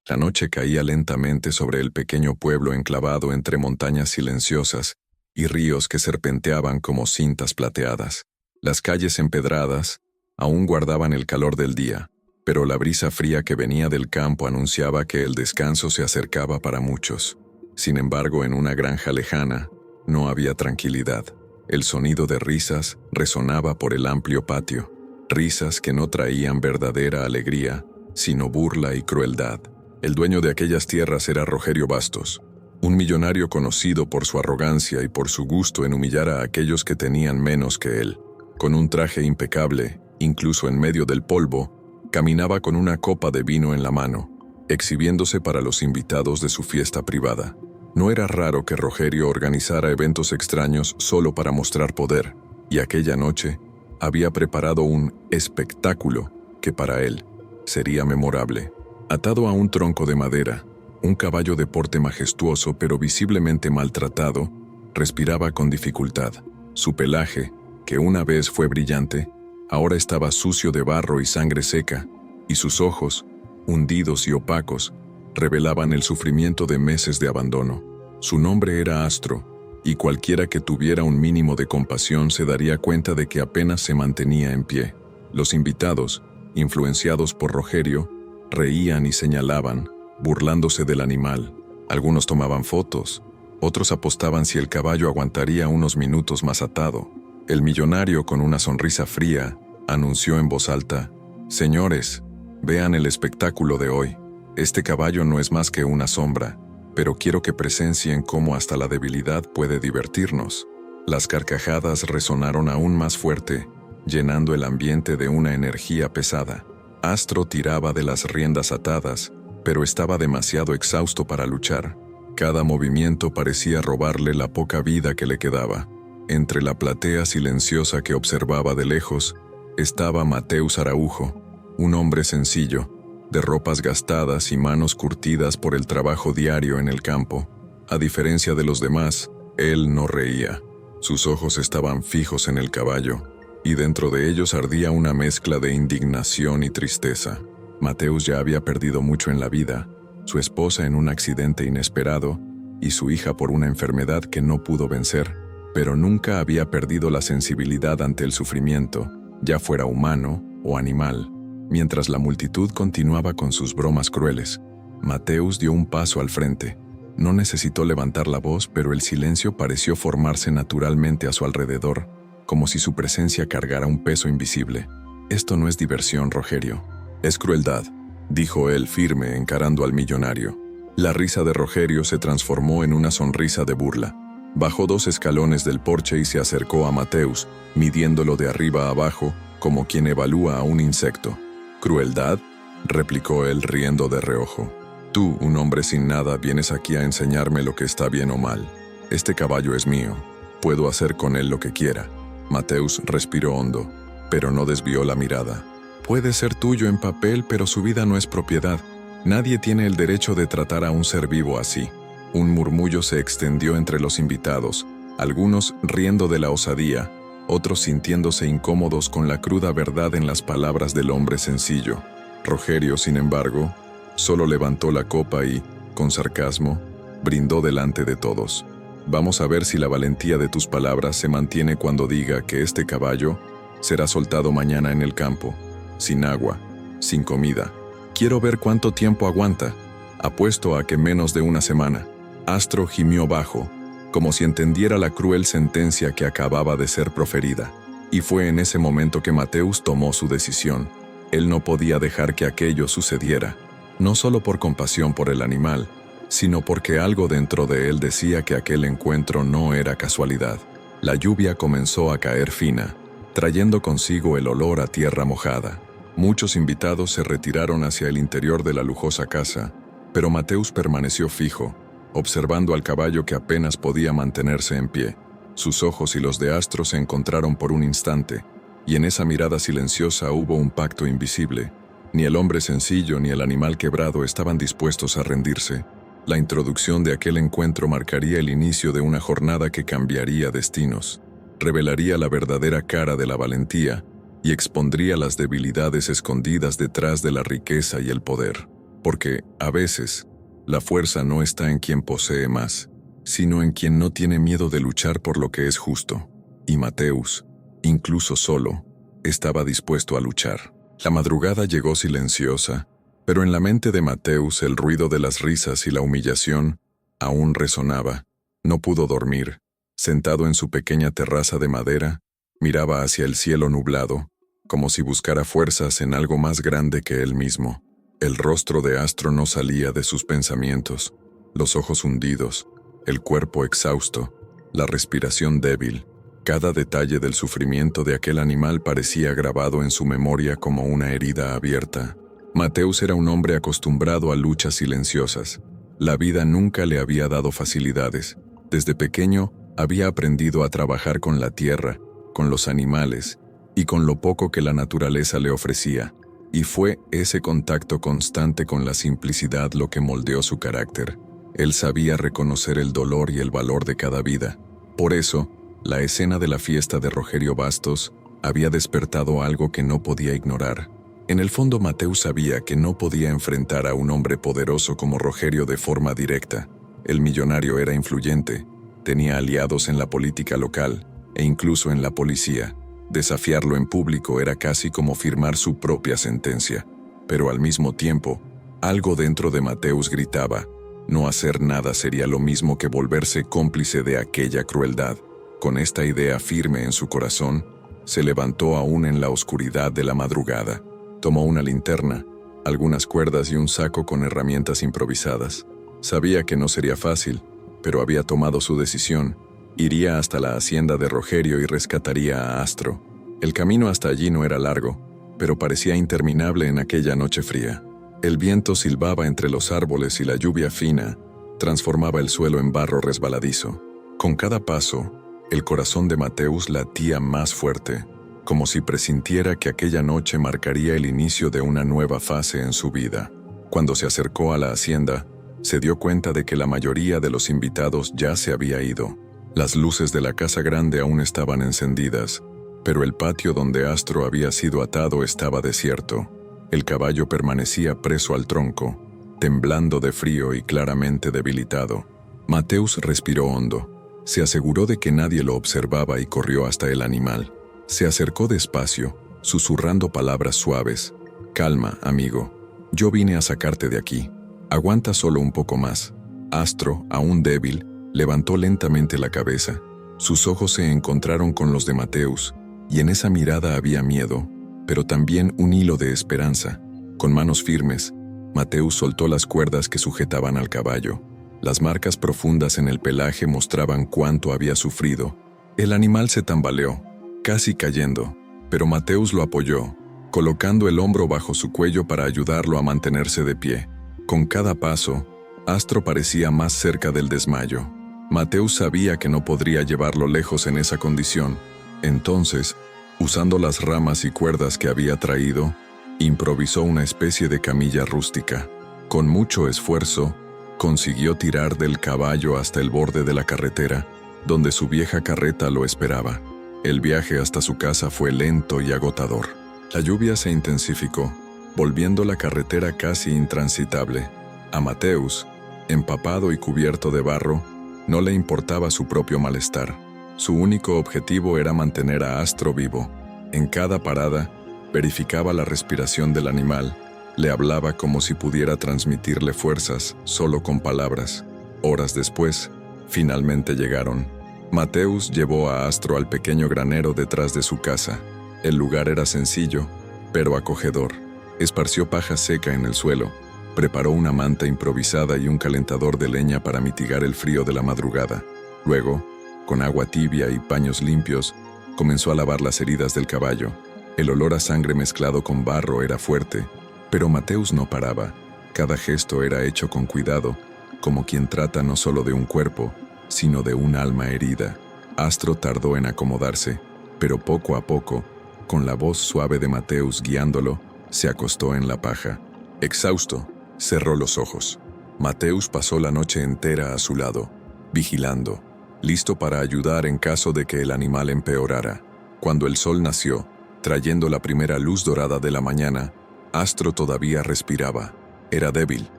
La noche caía lentamente sobre el pequeño pueblo enclavado entre montañas silenciosas y ríos que serpenteaban como cintas plateadas. Las calles empedradas aún guardaban el calor del día, pero la brisa fría que venía del campo anunciaba que el descanso se acercaba para muchos. Sin embargo, en una granja lejana no había tranquilidad. El sonido de risas resonaba por el amplio patio, risas que no traían verdadera alegría, sino burla y crueldad. El dueño de aquellas tierras era Rogerio Bastos, un millonario conocido por su arrogancia y por su gusto en humillar a aquellos que tenían menos que él. Con un traje impecable, incluso en medio del polvo, caminaba con una copa de vino en la mano, exhibiéndose para los invitados de su fiesta privada. No era raro que Rogerio organizara eventos extraños solo para mostrar poder, y aquella noche había preparado un espectáculo que para él sería memorable. Atado a un tronco de madera, un caballo de porte majestuoso pero visiblemente maltratado, respiraba con dificultad. Su pelaje, que una vez fue brillante, ahora estaba sucio de barro y sangre seca, y sus ojos, hundidos y opacos, revelaban el sufrimiento de meses de abandono. Su nombre era Astro, y cualquiera que tuviera un mínimo de compasión se daría cuenta de que apenas se mantenía en pie. Los invitados, influenciados por Rogerio, reían y señalaban, burlándose del animal. Algunos tomaban fotos, otros apostaban si el caballo aguantaría unos minutos más atado. El millonario, con una sonrisa fría, anunció en voz alta: «Señores, vean el espectáculo de hoy. Este caballo no es más que una sombra, pero quiero que presencien cómo hasta la debilidad puede divertirnos». Las carcajadas resonaron aún más fuerte, llenando el ambiente de una energía pesada. Astro tiraba de las riendas atadas, pero estaba demasiado exhausto para luchar. Cada movimiento parecía robarle la poca vida que le quedaba. Entre la platea silenciosa que observaba de lejos, estaba Mateus Araujo, un hombre sencillo, de ropas gastadas y manos curtidas por el trabajo diario en el campo. A diferencia de los demás, él no reía. Sus ojos estaban fijos en el caballo, y dentro de ellos ardía una mezcla de indignación y tristeza. Mateus ya había perdido mucho en la vida, su esposa en un accidente inesperado y su hija por una enfermedad que no pudo vencer, pero nunca había perdido la sensibilidad ante el sufrimiento, ya fuera humano o animal. Mientras la multitud continuaba con sus bromas crueles, Mateus dio un paso al frente. No necesitó levantar la voz, pero el silencio pareció formarse naturalmente a su alrededor, como si su presencia cargara un peso invisible. «Esto no es diversión, Rogerio. Es crueldad», dijo él firme, encarando al millonario. La risa de Rogerio se transformó en una sonrisa de burla. Bajó 2 escalones del porche y se acercó a Mateus, midiéndolo de arriba a abajo, como quien evalúa a un insecto. «¿Crueldad?», replicó él riendo de reojo. «Tú, un hombre sin nada, vienes aquí a enseñarme lo que está bien o mal. Este caballo es mío. Puedo hacer con él lo que quiera». Mateus respiró hondo, pero no desvió la mirada. «Puede ser tuyo en papel, pero su vida no es propiedad. Nadie tiene el derecho de tratar a un ser vivo así». Un murmullo se extendió entre los invitados, algunos riendo de la osadía, otros sintiéndose incómodos con la cruda verdad en las palabras del hombre sencillo. Rogerio, sin embargo, solo levantó la copa y, con sarcasmo, brindó delante de todos. «Vamos a ver si la valentía de tus palabras se mantiene cuando diga que este caballo será soltado mañana en el campo, sin agua, sin comida. Quiero ver cuánto tiempo aguanta. Apuesto a que menos de una semana». Astro gimió bajo, como si entendiera la cruel sentencia que acababa de ser proferida. Y fue en ese momento que Mateus tomó su decisión. Él no podía dejar que aquello sucediera, no solo por compasión por el animal, sino porque algo dentro de él decía que aquel encuentro no era casualidad. La lluvia comenzó a caer fina, trayendo consigo el olor a tierra mojada. Muchos invitados se retiraron hacia el interior de la lujosa casa, pero Mateus permaneció fijo, observando al caballo que apenas podía mantenerse en pie. Sus ojos y los de Astro se encontraron por un instante, y en esa mirada silenciosa hubo un pacto invisible. Ni el hombre sencillo ni el animal quebrado estaban dispuestos a rendirse. La introducción de aquel encuentro marcaría el inicio de una jornada que cambiaría destinos, revelaría la verdadera cara de la valentía y expondría las debilidades escondidas detrás de la riqueza y el poder. porque, a veces, la fuerza no está en quien posee más, sino en quien no tiene miedo de luchar por lo que es justo. Y Mateus, incluso solo, estaba dispuesto a luchar. La madrugada llegó silenciosa, pero en la mente de Mateus el ruido de las risas y la humillación aún resonaba. No pudo dormir. Sentado en su pequeña terraza de madera, miraba hacia el cielo nublado, como si buscara fuerzas en algo más grande que él mismo. El rostro de Astro no salía de sus pensamientos, los ojos hundidos, el cuerpo exhausto, la respiración débil. Cada detalle del sufrimiento de aquel animal parecía grabado en su memoria como una herida abierta. Mateus era un hombre acostumbrado a luchas silenciosas. La vida nunca le había dado facilidades. Desde pequeño había aprendido a trabajar con la tierra, con los animales y con lo poco que la naturaleza le ofrecía. Y fue ese contacto constante con la simplicidad lo que moldeó su carácter. Él sabía reconocer el dolor y el valor de cada vida. Por eso, la escena de la fiesta de Rogerio Bastos había despertado algo que no podía ignorar. En el fondo, Mateus sabía que no podía enfrentar a un hombre poderoso como Rogerio de forma directa. El millonario era influyente, tenía aliados en la política local e incluso en la policía. Desafiarlo en público era casi como firmar su propia sentencia. Pero al mismo tiempo, algo dentro de Mateus gritaba: no hacer nada sería lo mismo que volverse cómplice de aquella crueldad. Con esta idea firme en su corazón, se levantó aún en la oscuridad de la madrugada. Tomó una linterna, algunas cuerdas y un saco con herramientas improvisadas. Sabía que no sería fácil, pero había tomado su decisión. Iría hasta la hacienda de Rogerio y rescataría a Astro. El camino hasta allí no era largo, pero parecía interminable en aquella noche fría. El viento silbaba entre los árboles y la lluvia fina transformaba el suelo en barro resbaladizo. Con cada paso, el corazón de Mateus latía más fuerte, como si presintiera que aquella noche marcaría el inicio de una nueva fase en su vida. Cuando se acercó a la hacienda, se dio cuenta de que la mayoría de los invitados ya se había ido. Las luces de la casa grande aún estaban encendidas, pero el patio donde Astro había sido atado estaba desierto. El caballo permanecía preso al tronco, temblando de frío y claramente debilitado. Mateus respiró hondo. Se aseguró de que nadie lo observaba y corrió hasta el animal. Se acercó despacio, susurrando palabras suaves. «Calma, amigo. Yo vine a sacarte de aquí. Aguanta solo un poco más». Astro, aún débil, levantó lentamente la cabeza. Sus ojos se encontraron con los de Mateus, y en esa mirada había miedo, pero también un hilo de esperanza. Con manos firmes, Mateus soltó las cuerdas que sujetaban al caballo. Las marcas profundas en el pelaje mostraban cuánto había sufrido. El animal se tambaleó, casi cayendo, pero Mateus lo apoyó, colocando el hombro bajo su cuello para ayudarlo a mantenerse de pie. Con cada paso, Astro parecía más cerca del desmayo. Mateus sabía que no podría llevarlo lejos en esa condición. Entonces, usando las ramas y cuerdas que había traído, improvisó una especie de camilla rústica. Con mucho esfuerzo, consiguió tirar del caballo hasta el borde de la carretera, donde su vieja carreta lo esperaba. El viaje hasta su casa fue lento y agotador. La lluvia se intensificó, volviendo la carretera casi intransitable. A Mateus, empapado y cubierto de barro, no le importaba su propio malestar. Su único objetivo era mantener a Astro vivo. En cada parada, verificaba la respiración del animal. Le hablaba como si pudiera transmitirle fuerzas solo con palabras. Horas después, finalmente llegaron. Mateus llevó a Astro al pequeño granero detrás de su casa. El lugar era sencillo, pero acogedor. Esparció paja seca en el suelo, preparó una manta improvisada y un calentador de leña para mitigar el frío de la madrugada. Luego, con agua tibia y paños limpios, comenzó a lavar las heridas del caballo. El olor a sangre mezclado con barro era fuerte, pero Mateus no paraba. Cada gesto era hecho con cuidado, como quien trata no solo de un cuerpo, sino de un alma herida. Astro tardó en acomodarse, pero poco a poco, con la voz suave de Mateus guiándolo, se acostó en la paja. Exhausto, cerró los ojos. Mateus pasó la noche entera a su lado, vigilando, listo para ayudar en caso de que el animal empeorara. Cuando el sol nació, trayendo la primera luz dorada de la mañana, Astro todavía respiraba. Era débil,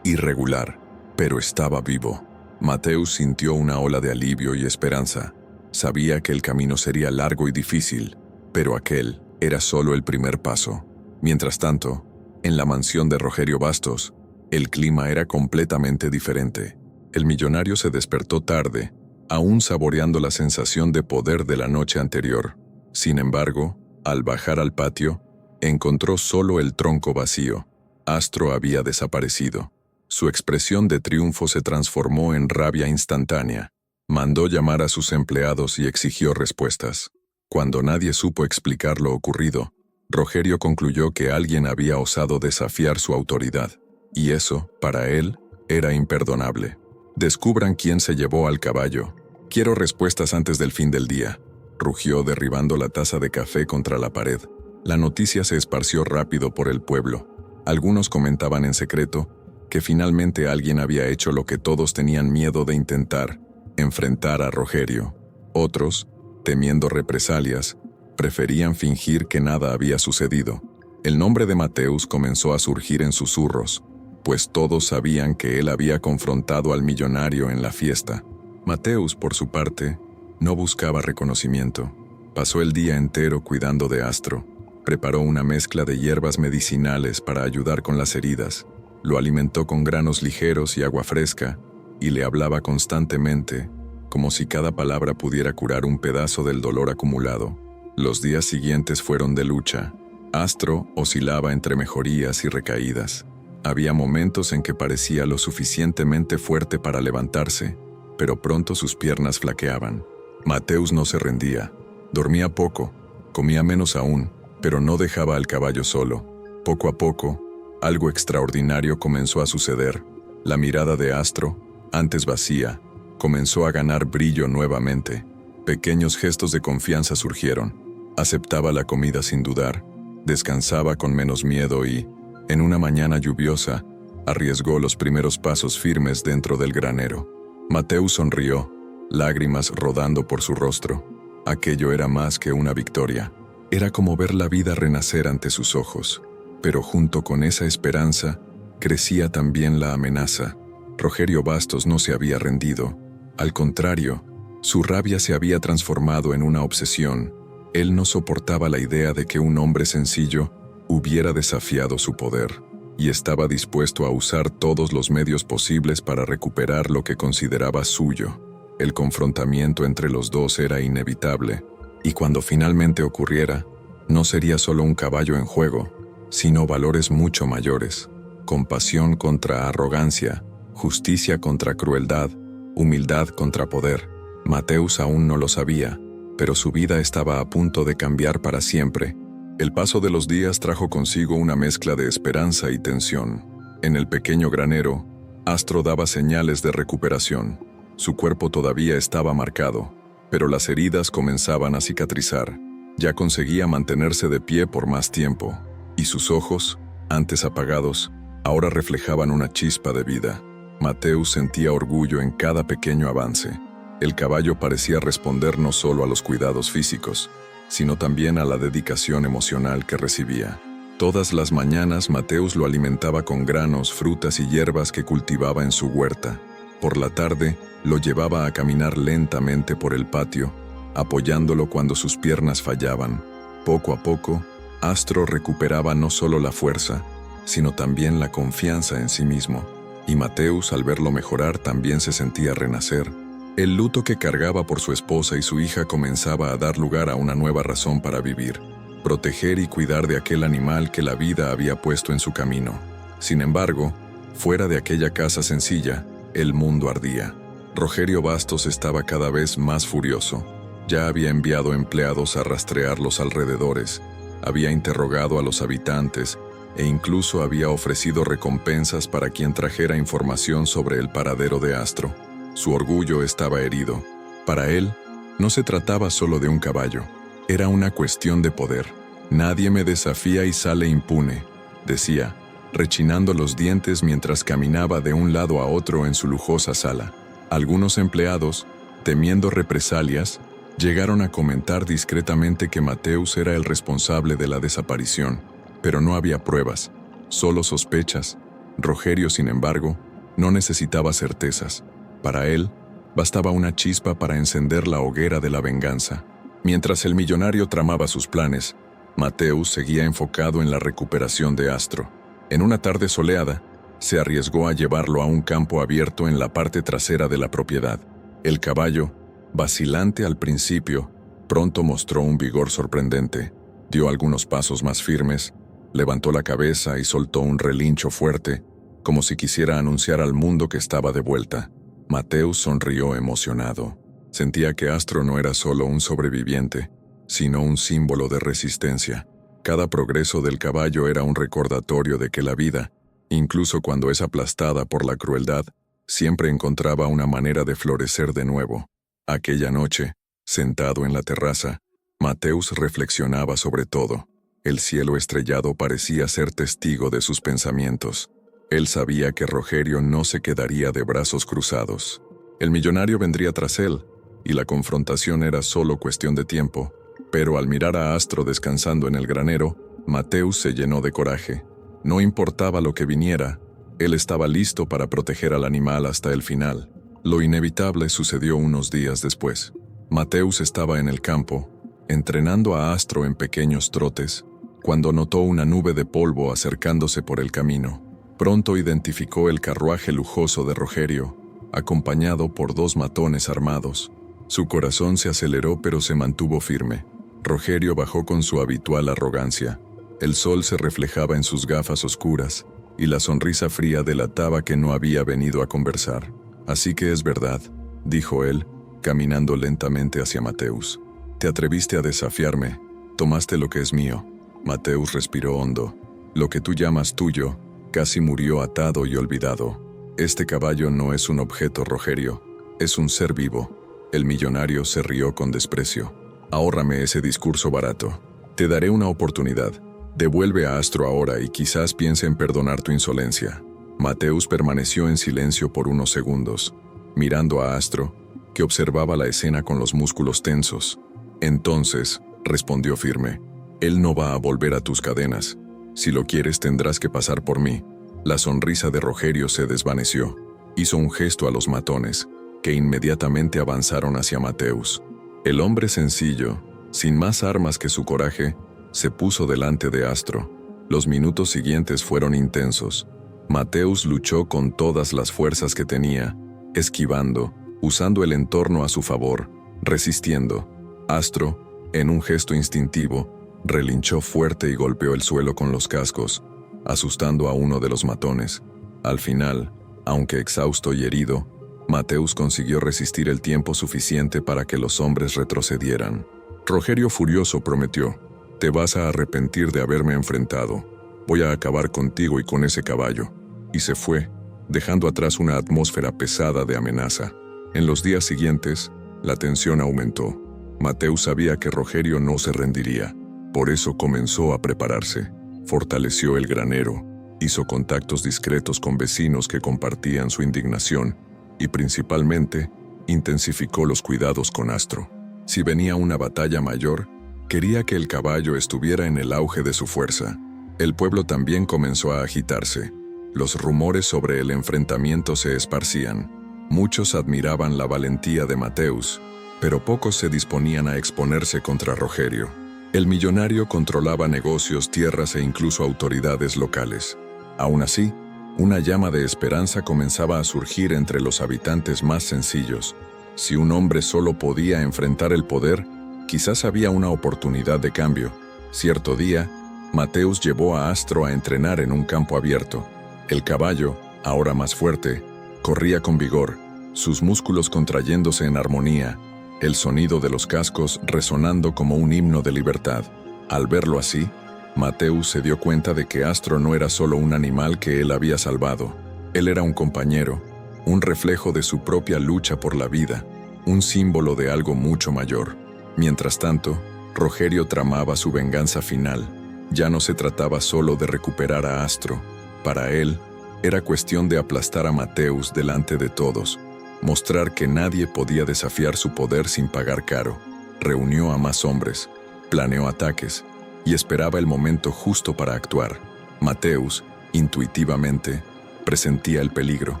irregular, pero estaba vivo. Mateus sintió una ola de alivio y esperanza. Sabía que el camino sería largo y difícil, pero aquel era solo el primer paso. Mientras tanto, en la mansión de Rogerio Bastos, el clima era completamente diferente. El millonario se despertó tarde, aún saboreando la sensación de poder de la noche anterior. Sin embargo, al bajar al patio, encontró solo el tronco vacío. Astro había desaparecido. Su expresión de triunfo se transformó en rabia instantánea. Mandó llamar a sus empleados y exigió respuestas. Cuando nadie supo explicar lo ocurrido, Rogerio concluyó que alguien había osado desafiar su autoridad, y eso, para él, era imperdonable. Descubran quién se llevó al caballo. Quiero respuestas antes del fin del día, rugió derribando la taza de café contra la pared. La noticia se esparció rápido por el pueblo. Algunos comentaban en secreto que finalmente alguien había hecho lo que todos tenían miedo de intentar, enfrentar a Rogerio. Otros, temiendo represalias, preferían fingir que nada había sucedido. El nombre de Mateus comenzó a surgir en susurros, pues todos sabían que él había confrontado al millonario en la fiesta. Mateus, por su parte, no buscaba reconocimiento. Pasó el día entero cuidando de Astro. Preparó una mezcla de hierbas medicinales para ayudar con las heridas. Lo alimentó con granos ligeros y agua fresca, y le hablaba constantemente, como si cada palabra pudiera curar un pedazo del dolor acumulado. Los días siguientes fueron de lucha. Astro oscilaba entre mejorías y recaídas. Había momentos en que parecía lo suficientemente fuerte para levantarse, pero pronto sus piernas flaqueaban. Mateus no se rendía. Dormía poco, comía menos aún, pero no dejaba al caballo solo. Poco a poco, algo extraordinario comenzó a suceder. La mirada de Astro, antes vacía, comenzó a ganar brillo nuevamente. Pequeños gestos de confianza surgieron. Aceptaba la comida sin dudar, descansaba con menos miedo y, en una mañana lluviosa, arriesgó los primeros pasos firmes dentro del granero. Mateus sonrió, lágrimas rodando por su rostro. Aquello era más que una victoria. Era como ver la vida renacer ante sus ojos. Pero junto con esa esperanza, crecía también la amenaza. Rogerio Bastos no se había rendido. Al contrario, su rabia se había transformado en una obsesión. Él no soportaba la idea de que un hombre sencillo hubiera desafiado su poder, y estaba dispuesto a usar todos los medios posibles para recuperar lo que consideraba suyo. El confrontamiento entre los dos era inevitable, y cuando finalmente ocurriera, no sería solo un caballo en juego, sino valores mucho mayores: compasión contra arrogancia, justicia contra crueldad, humildad contra poder. Mateus aún no lo sabía, pero su vida estaba a punto de cambiar para siempre. El paso de los días trajo consigo una mezcla de esperanza y tensión. En el pequeño granero, Astro daba señales de recuperación. Su cuerpo todavía estaba marcado, pero las heridas comenzaban a cicatrizar. Ya conseguía mantenerse de pie por más tiempo, y sus ojos, antes apagados, ahora reflejaban una chispa de vida. Mateus sentía orgullo en cada pequeño avance. El caballo parecía responder no solo a los cuidados físicos, sino también a la dedicación emocional que recibía. Todas las mañanas Mateus lo alimentaba con granos, frutas y hierbas que cultivaba en su huerta. Por la tarde, lo llevaba a caminar lentamente por el patio, apoyándolo cuando sus piernas fallaban. Poco a poco, Astro recuperaba no solo la fuerza, sino también la confianza en sí mismo. Y Mateus, al verlo mejorar, también se sentía renacer. El luto que cargaba por su esposa y su hija comenzaba a dar lugar a una nueva razón para vivir: proteger y cuidar de aquel animal que la vida había puesto en su camino. Sin embargo, fuera de aquella casa sencilla, el mundo ardía. Rogerio Bastos estaba cada vez más furioso. Ya había enviado empleados a rastrear los alrededores, había interrogado a los habitantes e incluso había ofrecido recompensas para quien trajera información sobre el paradero de Astro. Su orgullo estaba herido. Para él, no se trataba solo de un caballo. Era una cuestión de poder. Nadie me desafía y sale impune, decía, rechinando los dientes mientras caminaba de un lado a otro en su lujosa sala. Algunos empleados, temiendo represalias, llegaron a comentar discretamente que Mateus era el responsable de la desaparición, pero no había pruebas, solo sospechas, Rogerio, sin embargo, no necesitaba certezas. Para él, bastaba una chispa para encender la hoguera de la venganza. Mientras el millonario tramaba sus planes, Mateus seguía enfocado en la recuperación de Astro. En una tarde soleada, se arriesgó a llevarlo a un campo abierto en la parte trasera de la propiedad. El caballo, vacilante al principio, pronto mostró un vigor sorprendente. Dio algunos pasos más firmes, levantó la cabeza y soltó un relincho fuerte, como si quisiera anunciar al mundo que estaba de vuelta. Mateus sonrió emocionado. Sentía que Astro no era solo un sobreviviente, sino un símbolo de resistencia. Cada progreso del caballo era un recordatorio de que la vida, incluso cuando es aplastada por la crueldad, siempre encontraba una manera de florecer de nuevo. Aquella noche, sentado en la terraza, Mateus reflexionaba sobre todo. El cielo estrellado parecía ser testigo de sus pensamientos. Él sabía que Rogerio no se quedaría de brazos cruzados. El millonario vendría tras él, y la confrontación era solo cuestión de tiempo. Pero al mirar a Astro descansando en el granero, Mateus se llenó de coraje. No importaba lo que viniera, él estaba listo para proteger al animal hasta el final. Lo inevitable sucedió unos días después. Mateus estaba en el campo, entrenando a Astro en pequeños trotes, cuando notó una nube de polvo acercándose por el camino. Pronto identificó el carruaje lujoso de Rogerio, acompañado por 2 matones armados. Su corazón se aceleró pero se mantuvo firme. Rogerio bajó con su habitual arrogancia. El sol se reflejaba en sus gafas oscuras, y la sonrisa fría delataba que no había venido a conversar. «Así que es verdad», dijo él, caminando lentamente hacia Mateus. «Te atreviste a desafiarme, tomaste lo que es mío». Mateus respiró hondo. «Lo que tú llamas tuyo, casi murió atado y olvidado. Este caballo no es un objeto, Rogerio, es un ser vivo». El millonario se rió con desprecio. «Ahórrame ese discurso barato. Te daré una oportunidad. Devuelve a Astro ahora y quizás piense en perdonar tu insolencia». Mateus permaneció en silencio por unos segundos, mirando a Astro, que observaba la escena con los músculos tensos. «Entonces», respondió firme, «él no va a volver a tus cadenas. Si lo quieres tendrás que pasar por mí». La sonrisa de Rogerio se desvaneció. Hizo un gesto a los matones, que inmediatamente avanzaron hacia Mateus. El hombre sencillo, sin más armas que su coraje, se puso delante de Astro. Los minutos siguientes fueron intensos. Mateus luchó con todas las fuerzas que tenía, esquivando, usando el entorno a su favor, resistiendo. Astro, en un gesto instintivo, relinchó fuerte y golpeó el suelo con los cascos, asustando a uno de los matones. Al final, aunque exhausto y herido, Mateus consiguió resistir el tiempo suficiente para que los hombres retrocedieran. Rogerio furioso prometió: «Te vas a arrepentir de haberme enfrentado. Voy a acabar contigo y con ese caballo». Y se fue, dejando atrás una atmósfera pesada de amenaza. En los días siguientes, la tensión aumentó. Mateus sabía que Rogerio no se rendiría. Por eso comenzó a prepararse. Fortaleció el granero, hizo contactos discretos con vecinos que compartían su indignación y principalmente intensificó los cuidados con Astro. Si venía una batalla mayor, quería que el caballo estuviera en el auge de su fuerza. El pueblo también comenzó a agitarse. Los rumores sobre el enfrentamiento se esparcían. Muchos admiraban la valentía de Mateus, pero pocos se disponían a exponerse contra Rogerio. El millonario controlaba negocios, tierras e incluso autoridades locales. Aún así, una llama de esperanza comenzaba a surgir entre los habitantes más sencillos. Si un hombre solo podía enfrentar el poder, quizás había una oportunidad de cambio. Cierto día, Mateus llevó a Astro a entrenar en un campo abierto. El caballo, ahora más fuerte, corría con vigor, sus músculos contrayéndose en armonía, el sonido de los cascos resonando como un himno de libertad. Al verlo así, Mateus se dio cuenta de que Astro no era solo un animal que él había salvado. Él era un compañero, un reflejo de su propia lucha por la vida, un símbolo de algo mucho mayor. Mientras tanto, Rogerio tramaba su venganza final. Ya no se trataba solo de recuperar a Astro. Para él, era cuestión de aplastar a Mateus delante de todos, mostrar que nadie podía desafiar su poder sin pagar caro. Reunió a más hombres, planeó ataques y esperaba el momento justo para actuar. Mateus, intuitivamente, Presentía el peligro,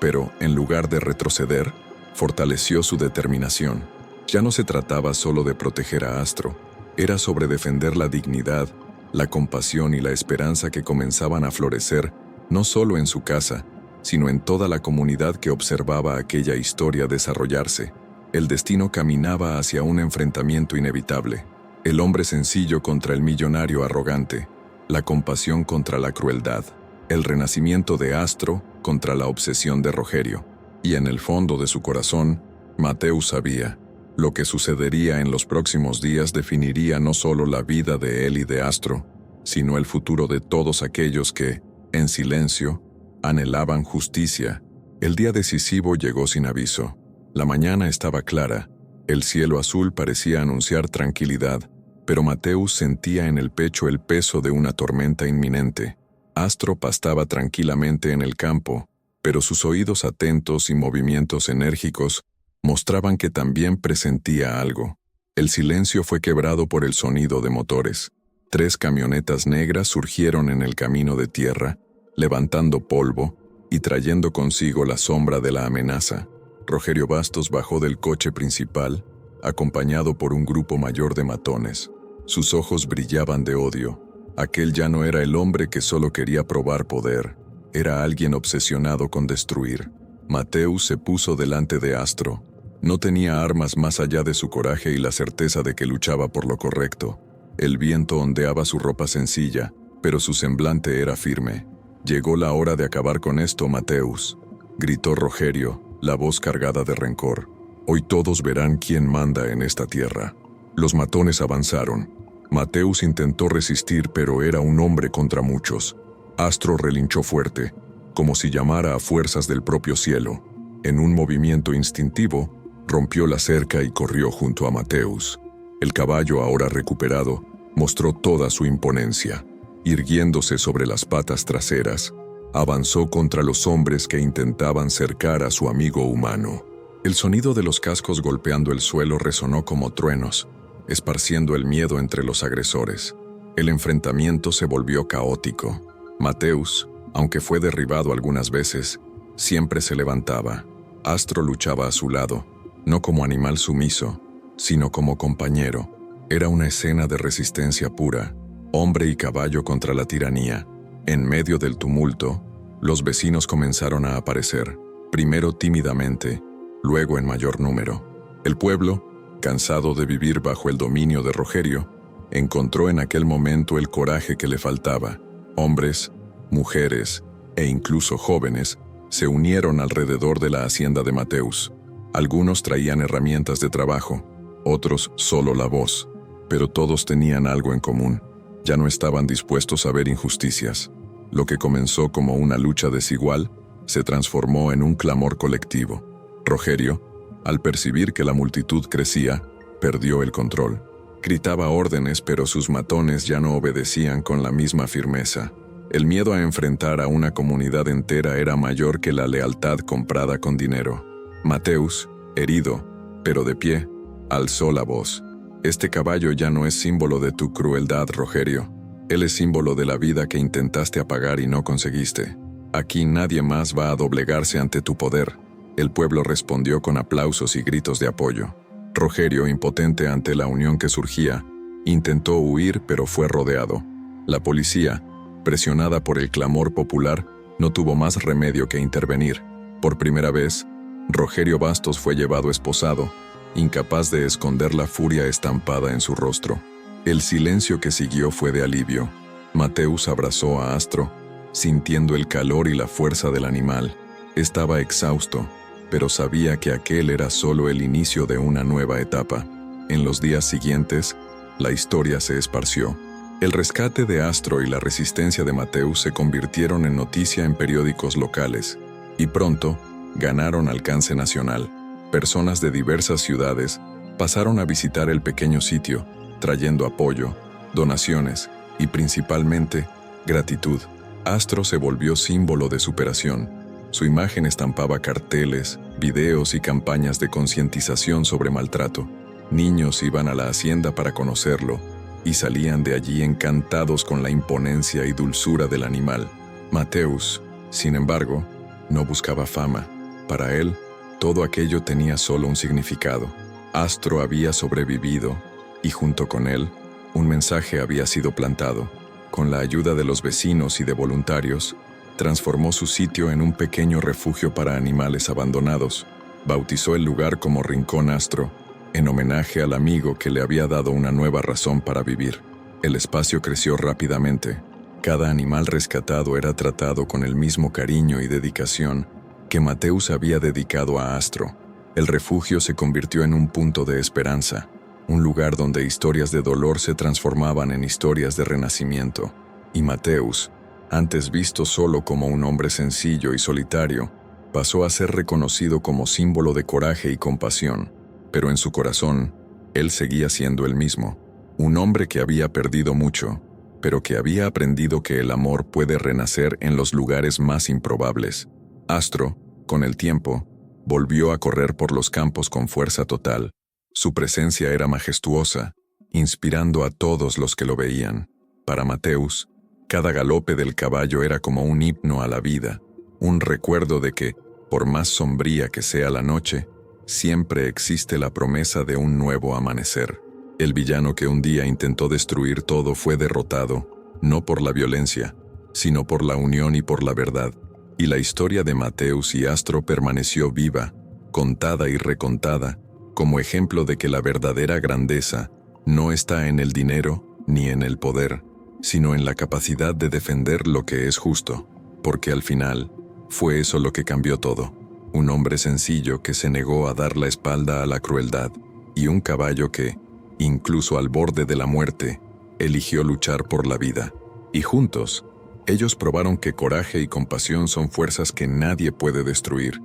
pero, en lugar de retroceder, fortaleció su determinación. Ya no se trataba solo de proteger a Astro, era sobre defender la dignidad, la compasión y la esperanza que comenzaban a florecer no solo en su casa, sino en toda la comunidad que observaba aquella historia desarrollarse. El destino caminaba hacia un enfrentamiento inevitable. El hombre sencillo contra el millonario arrogante, la compasión contra la crueldad, el renacimiento de Astro contra la obsesión de Rogerio. Y en el fondo de su corazón, Mateus sabía, lo que sucedería en los próximos días definiría no solo la vida de él y de Astro, sino el futuro de todos aquellos que, en silencio, anhelaban justicia. El día decisivo llegó sin aviso. La mañana estaba clara, el cielo azul parecía anunciar tranquilidad, pero Mateus sentía en el pecho el peso de una tormenta inminente. Astro pastaba tranquilamente en el campo, pero sus oídos atentos y movimientos enérgicos mostraban que también presentía algo. El silencio fue quebrado por el sonido de motores. 3 camionetas negras surgieron en el camino de tierra, levantando polvo y trayendo consigo la sombra de la amenaza. Rogerio Bastos bajó del coche principal, acompañado por un grupo mayor de matones. Sus ojos brillaban de odio. Aquel ya no era el hombre que solo quería probar poder, era alguien obsesionado con destruir. Mateus se puso delante de Astro. No tenía armas más allá de su coraje y la certeza de que luchaba por lo correcto. El viento ondeaba su ropa sencilla, pero su semblante era firme. «Llegó la hora de acabar con esto, Mateus», gritó Rogerio, la voz cargada de rencor. «Hoy todos verán quién manda en esta tierra». Los matones avanzaron. Mateus intentó resistir, pero era un hombre contra muchos. Astro relinchó fuerte, como si llamara a fuerzas del propio cielo. En un movimiento instintivo, rompió la cerca y corrió junto a Mateus. El caballo, ahora recuperado, mostró toda su imponencia. Irguiéndose sobre las patas traseras, avanzó contra los hombres que intentaban cercar a su amigo humano. El sonido de los cascos golpeando el suelo resonó como truenos, esparciendo el miedo entre los agresores. El enfrentamiento se volvió caótico. Mateus, aunque fue derribado algunas veces, siempre se levantaba. Astro luchaba a su lado, no como animal sumiso, sino como compañero. Era una escena de resistencia pura, hombre y caballo contra la tiranía. En medio del tumulto, los vecinos comenzaron a aparecer, primero tímidamente, luego en mayor número. El pueblo, cansado de vivir bajo el dominio de Rogerio, encontró en aquel momento el coraje que le faltaba. Hombres, mujeres e incluso jóvenes se unieron alrededor de la hacienda de Mateus. Algunos traían herramientas de trabajo, otros solo la voz, pero todos tenían algo en común. Ya no estaban dispuestos a ver injusticias. Lo que comenzó como una lucha desigual se transformó en un clamor colectivo. Rogerio, al percibir que la multitud crecía, perdió el control. Gritaba órdenes, pero sus matones ya no obedecían con la misma firmeza. El miedo a enfrentar a una comunidad entera era mayor que la lealtad comprada con dinero. Mateus, herido, pero de pie, alzó la voz. «Este caballo ya no es símbolo de tu crueldad, Rogerio. Él es símbolo de la vida que intentaste apagar y no conseguiste. Aquí nadie más va a doblegarse ante tu poder». El pueblo respondió con aplausos y gritos de apoyo. Rogerio, impotente ante la unión que surgía, intentó huir, pero fue rodeado. La policía, presionada por el clamor popular, no tuvo más remedio que intervenir. Por primera vez, Rogerio Bastos fue llevado esposado, incapaz de esconder la furia estampada en su rostro. El silencio que siguió fue de alivio. Mateus abrazó a Astro, sintiendo el calor y la fuerza del animal. Estaba exhausto, pero sabía que aquel era solo el inicio de una nueva etapa. En los días siguientes, la historia se esparció. El rescate de Astro y la resistencia de Mateus se convirtieron en noticia en periódicos locales, y pronto ganaron alcance nacional. Personas de diversas ciudades pasaron a visitar el pequeño sitio, trayendo apoyo, donaciones y principalmente gratitud. Astro se volvió símbolo de superación. Su imagen estampaba carteles, videos y campañas de concientización sobre maltrato. Niños iban a la hacienda para conocerlo y salían de allí encantados con la imponencia y dulzura del animal. Mateus, Sin embargo, no buscaba fama. Para él, todo aquello tenía solo un significado. Astro había sobrevivido, y junto con él, un mensaje había sido plantado. Con la ayuda de los vecinos y de voluntarios, transformó su sitio en un pequeño refugio para animales abandonados. Bautizó el lugar como Rincón Astro, en homenaje al amigo que le había dado una nueva razón para vivir. El espacio creció rápidamente. Cada animal rescatado era tratado con el mismo cariño y dedicación que Mateus había dedicado a Astro. El refugio se convirtió en un punto de esperanza, un lugar donde historias de dolor se transformaban en historias de renacimiento. Y Mateus, antes visto solo como un hombre sencillo y solitario, pasó a ser reconocido como símbolo de coraje y compasión. Pero en su corazón, él seguía siendo el mismo, un hombre que había perdido mucho, pero que había aprendido que el amor puede renacer en los lugares más improbables. Astro, con el tiempo, volvió a correr por los campos con fuerza total. Su presencia era majestuosa, inspirando a todos los que lo veían. Para Mateus, cada galope del caballo era como un himno a la vida, un recuerdo de que, por más sombría que sea la noche, siempre existe la promesa de un nuevo amanecer. El villano que un día intentó destruir todo fue derrotado, no por la violencia, sino por la unión y por la verdad. Y la historia de Mateus y Astro permaneció viva, contada y recontada, como ejemplo de que la verdadera grandeza no está en el dinero ni en el poder, sino en la capacidad de defender lo que es justo, porque al final, fue eso lo que cambió todo. Un hombre sencillo que se negó a dar la espalda a la crueldad, y un caballo que, incluso al borde de la muerte, eligió luchar por la vida. Y juntos, ellos probaron que coraje y compasión son fuerzas que nadie puede destruir,